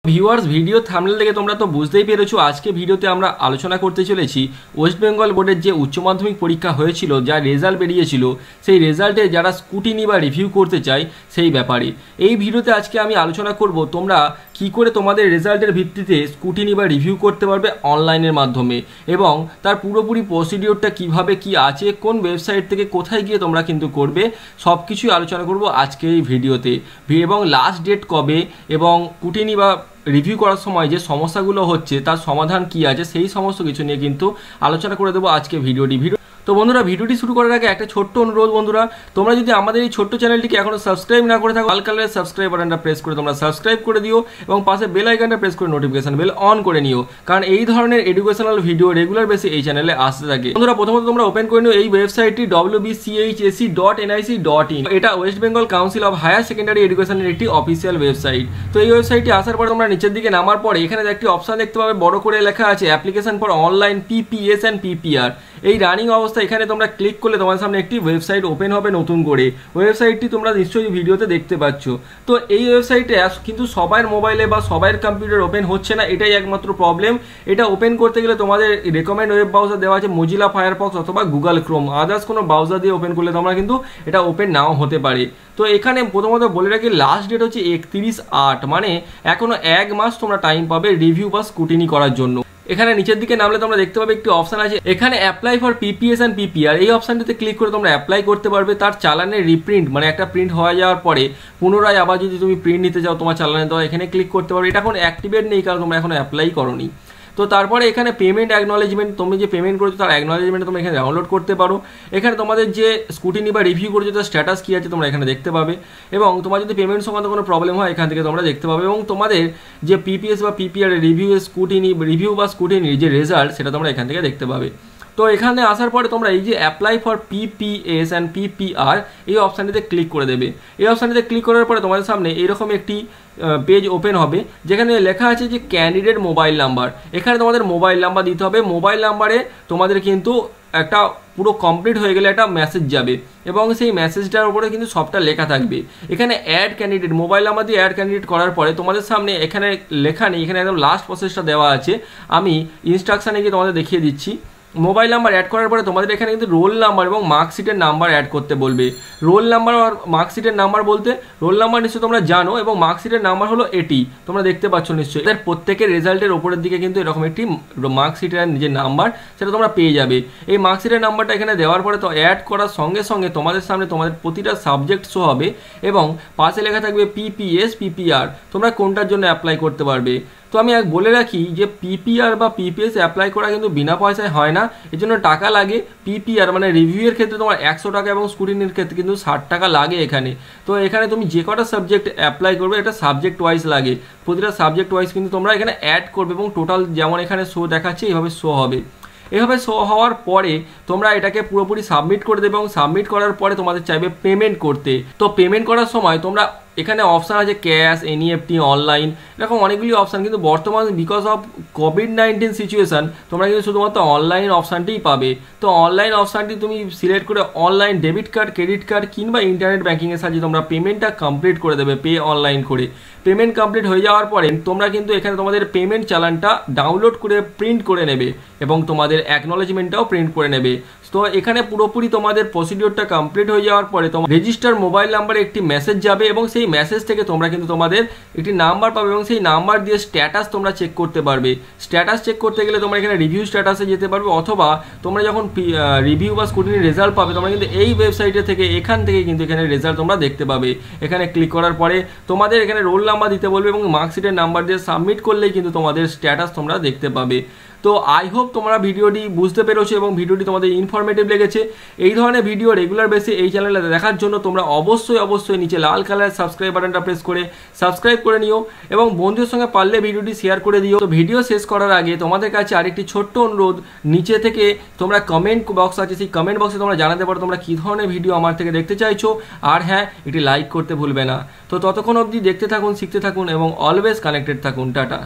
Viewers, video thumbnail থেকে তোমরা তো বুঝতেই পেরেছো আজকে ভিডিওতে আমরা আলোচনা করতে চলেছি ওয়েস্ট বেঙ্গল বোর্ডের যে উচ্চ মাধ্যমিক পরীক্ষা হয়েছিল, যা রেজাল্ট বেরিয়েছিল, সেই রেজাল্টে যারা স্কুটিনি বা রিভিউ করতে চায় সেই ব্যাপারে এই ভিডিওতে আজকে আমি আলোচনা করব তোমরা কি করে তোমাদের রেজাল্টের ভিত্তিতে স্কুটিনি বা রিভিউ করতে পারবে অনলাইনের মাধ্যমে, এবং তার পুরোপুরি প্রসিডিওরটা কিভাবে কি আছে, কোন ওয়েবসাইট থেকে কোথায় গিয়ে তোমরা কিন্তু করবে, সব কিছুই আলোচনা করব আজকে এই ভিডিওতে। এবং লাস্ট ডেট কবে এবং স্কুটিনি বা রিভিউ করার সময় যে সমস্যাগুলো হচ্ছে তার সমাধান কি আছে সেই সমস্ত কিছু নিয়ে কিন্তু আলোচনা করে দেবো আজকে ভিডিওটি। তো বন্ধুরা, ভিডিওটি শুরু করার আগে একটা ছোট্ট অনুরোধ, বন্ধুরা তোমরা যদি আমাদের এই ছোট্ট চ্যানেলটিকে এখনো সাবস্ক্রাইব না করে থাকো, লাল কালারের সাবস্ক্রাইব বাটনটা প্রেস করে তোমরা সাবস্ক্রাইব করে দিও এবং পাশে বেল আইকনটা প্রেস করে নোটিফিকেশন বেল অন করে নিও, কারণ এই ধরনের এডুকেশনাল ভিডিও রেগুলার বেসে এই চ্যানেলে আসতে থাকে। বন্ধুরা, প্রথমত তোমরা ওপেন করে নিও এই ওয়েবসাইটটি wbchse.nic.in। এটা West Bengal council of higher secondary এডুকেশনের একটি অফিসিয়াল ওয়েবসাইট। তো এই ওয়েবসাইটটি আসার পরে তোমরা নিচের দিকে নামার পরে এখানে একটি অপশন দেখতে পাবে, বড় করে লেখা আছে application for online PPS and PPR. এই রানিং অবস্থা এখানে তোমরা ক্লিক করলে তোমার সামনে একটি ওয়েবসাইট ওপেন হবে নতুন করে। ওয়েবসাইটটি তোমরা নিশ্চয়ই ভিডিওতে দেখতে পাচ্ছ। তো এই ওয়েবসাইটে কিন্তু সবার মোবাইলে বা সবার কম্পিউটার ওপেন হচ্ছে না, এটাই একমাত্র প্রবলেম। এটা ওপেন করতে গেলে তোমাদের রেকমেন্ড ওয়েব ব্রাউজার দেওয়া আছে মোজিলা ফায়ারফক্স অথবা গুগল ক্রোম, আদার্স কোনো ব্রাউজার দিয়ে ওপেন করলে তোমরা কিন্তু এটা ওপেন নাও হতে পারে। তো এখানে প্রথমত বলে রাখি লাস্ট ডেট হচ্ছে 31/8, মানে এখনো 1 মাস তোমরা টাইম পাবে রিভিউ বা স্কুটিনি করার জন্য। এখানে নিচের দিকে নামলে তোমরা দেখতে পাবে একটি অপশন আছে, এখানে apply for PPS and PPR. এই অপশনটিতে ক্লিক করে তোমরা অ্যাপ্লাই করতে পারবে। তার চালানের রিপ্রিন্ট, মানে একটা প্রিন্ট হয়ে যাওয়ার পরে পুনরায় আবার যদি তুমি প্রিন্ট নিতে চাও তোমার চালানে, তো এখানে ক্লিক করতে পারবে। এটা এখন অ্যাক্টিভেট নেই কারণ তোমরা এখন অ্যাপ্লাই করোনি। তো তারপরে এখানে পেমেন্ট অ্যাকনলেজমেন্ট, তুমি যে পেমেন্ট করেছো তার অ্যাকনলেজমেন্ট তোমরা এখানে ডাউনলোড করতে পারো। এখানে তোমাদের যে স্কুটিনি বা রিভিউ করেছো তার স্ট্যাটাস কী আছে তোমরা এখানে দেখতে পাবে, এবং তোমার যদি পেমেন্ট সংক্রান্ত কোনো প্রবলেম হয় এখান থেকে তোমরা দেখতে পাবে, এবং তোমাদের যে পিপিএস বা পিপিআর রিভিউ রিভিউ বা স্কুটিনির যে রেজাল্ট সেটা তোমরা এখান থেকে দেখতে পাবে। তো এখানে আসার পরে তোমরা এই যে apply for PPS and PPR এই অপশানটিতে ক্লিক করে দেবে। এই অপশানটিতে ক্লিক করার পরে তোমাদের সামনে এইরকম একটি পেজ ওপেন হবে, যেখানে লেখা আছে যে ক্যান্ডিডেট মোবাইল নাম্বার। এখানে তোমাদের মোবাইল নাম্বার দিতে হবে। মোবাইল নাম্বারে তোমাদের কিন্তু একটা পুরো কমপ্লিট হয়ে গেলে একটা মেসেজ যাবে, এবং সেই মেসেজটার উপরে কিন্তু সবটা লেখা থাকবে। এখানে অ্যাড ক্যান্ডিডেট, মোবাইল নাম্বার দিয়ে অ্যাড ক্যান্ডিডেট করার পরে তোমাদের সামনে এখানে লেখা নেই, এখানে একদম লাস্ট প্রসেসটা দেওয়া আছে। আমি ইনস্ট্রাকশানে গিয়ে তোমাদের দেখিয়ে দিচ্ছি। মোবাইল নাম্বার অ্যাড করার পরে তোমাদের এখানে কিন্তু রোল নাম্বার এবং মার্কশিটের নাম্বার অ্যাড করতে বলবে। রোল নাম্বার আর মার্কশিটের নাম্বার বলতে, রোল নাম্বার নিশ্চয়ই তোমরা জানো এবং মার্কশিটের নাম্বার হলো 80, তোমরা দেখতে পাচ্ছ নিশ্চয়ই। এদের প্রত্যেকের রেজাল্টের ওপরের দিকে কিন্তু এরকম একটি মার্কশিটের যে নাম্বার সেটা তোমরা পেয়ে যাবে। এই মার্কশিটের নাম্বারটা এখানে দেওয়ার পরে তো অ্যাড করার সঙ্গে সঙ্গে তোমাদের সামনে তোমাদের প্রতিটা সাবজেক্ট শো হবে, এবং পাশে লেখা থাকবে পিপিএস পিপিআর, তোমরা কোনটার জন্য অ্যাপ্লাই করতে পারবে। তো আমি বলে রাখি যে পিপিআর বা পিপিএস অ্যাপ্লাই করা কিন্তু বিনা পয়সায় হয় না, এর জন্য টাকা লাগে। পিপিআর মানে রিভিউয়ের ক্ষেত্রে তোমার 100 টাকা এবং স্কুটিনির ক্ষেত্রে কিন্তু 60 টাকা লাগে এখানে। তো এখানে তুমি যে কটা সাবজেক্ট অ্যাপ্লাই করবে এটা সাবজেক্ট ওয়াইজ লাগে, প্রতিটা সাবজেক্ট ওয়াইজ কিন্তু তোমরা এখানে অ্যাড করবে, এবং টোটাল যেমন এখানে শো দেখাচ্ছে এইভাবে শো হবে। এভাবে শো হওয়ার পরে তোমরা এটাকে পুরোপুরি সাবমিট করে দেবে, এবং সাবমিট করার পরে তোমাদের চাইবে পেমেন্ট করতে। তো পেমেন্ট করার সময় তোমরা এখানে অপশান আছে ক্যাশ, এনইএফটি, অনলাইন, এরকম অনেকগুলি অপশান, কিন্তু বর্তমানে বিকজ অফ কোভিড-19 সিচুয়েশান তোমরা কিন্তু শুধুমাত্র অনলাইন অপশানটিই পাবে। তো অনলাইন অপশানটি তুমি সিলেক্ট করে online debit card, credit card কিংবা ইন্টারনেট ব্যাঙ্কিংয়ের সাহায্যে তোমরা পেমেন্টটা কমপ্লিট করে দেবে পে অনলাইন করে। পেমেন্ট কমপ্লিট হয়ে যাওয়ার পরে তোমরা কিন্তু এখানে তোমাদের পেমেন্ট চালানটা ডাউনলোড করে প্রিন্ট করে নেবে, এবং তোমাদের অ্যাকনলেজমেন্টটাও প্রিন্ট করে নেবে। তো এখানে পুরোপুরি তোমাদের প্রসিডিওরটা কমপ্লিট হয়ে যাওয়ার পরে তোমার রেজিস্টার মোবাইল নাম্বারে একটি মেসেজ যাবে, এবং সেই মেসেজ থেকে তোমরা কিন্তু তোমাদের একটি নাম্বার পাবে, এবং সেই নাম্বার দিয়ে স্ট্যাটাস তোমরা চেক করতে পারবে। স্ট্যাটাস চেক করতে গেলে তোমরা এখানে রিভিউ স্ট্যাটাসে যেতে পারবে, অথবা তোমরা যখন রিভিউ বা স্কুটিনির রেজাল্ট পাবে তোমরা কিন্তু এই ওয়েবসাইটে থেকে এখান থেকে কিন্তু এখানে রেজাল্ট তোমরা দেখতে পাবে। এখানে ক্লিক করার পরে তোমাদের এখানে রোল নাম্বার দিতে বলবে, এবং মার্কশিটের নাম্বার দিয়ে সাবমিট করলেই কিন্তু তোমাদের স্ট্যাটাস তোমরা দেখতে পাবে। তো আই হোপ তোমরা ভিডিওটি বুঝতে পেরেছো এবং ভিডিওটি তোমাদের ইনফরমেটিভ লেগেছে। এই ধরনের ভিডিও রেগুলার বেসে এই চ্যানেলে দেখার জন্য তোমরা অবশ্যই নিচে লাল কালারের সাবস্ক্রাইব বাটনটা প্রেস করে সাবস্ক্রাইব করে নিও, এবং বন্ধুদের সঙ্গে পারলে ভিডিওটি শেয়ার করে দিও। তো ভিডিও শেষ করার আগে তোমাদের কাছে আরেকটি ছোট্ট অনুরোধ, নিচে থেকে তোমরা কমেন্ট বক্স আছে, সেই কমেন্ট বক্সে তোমরা জানাতে পারো তোমরা কী ধরনের ভিডিও আমার থেকে দেখতে চাইছো, আর হ্যাঁ এটি লাইক করতে ভুলবে না। তো ততক্ষণ অবধি দেখতে থাকুন, শিখতে থাকুন এবং অলওয়েজ কানেক্টেড থাকুন। টাটা।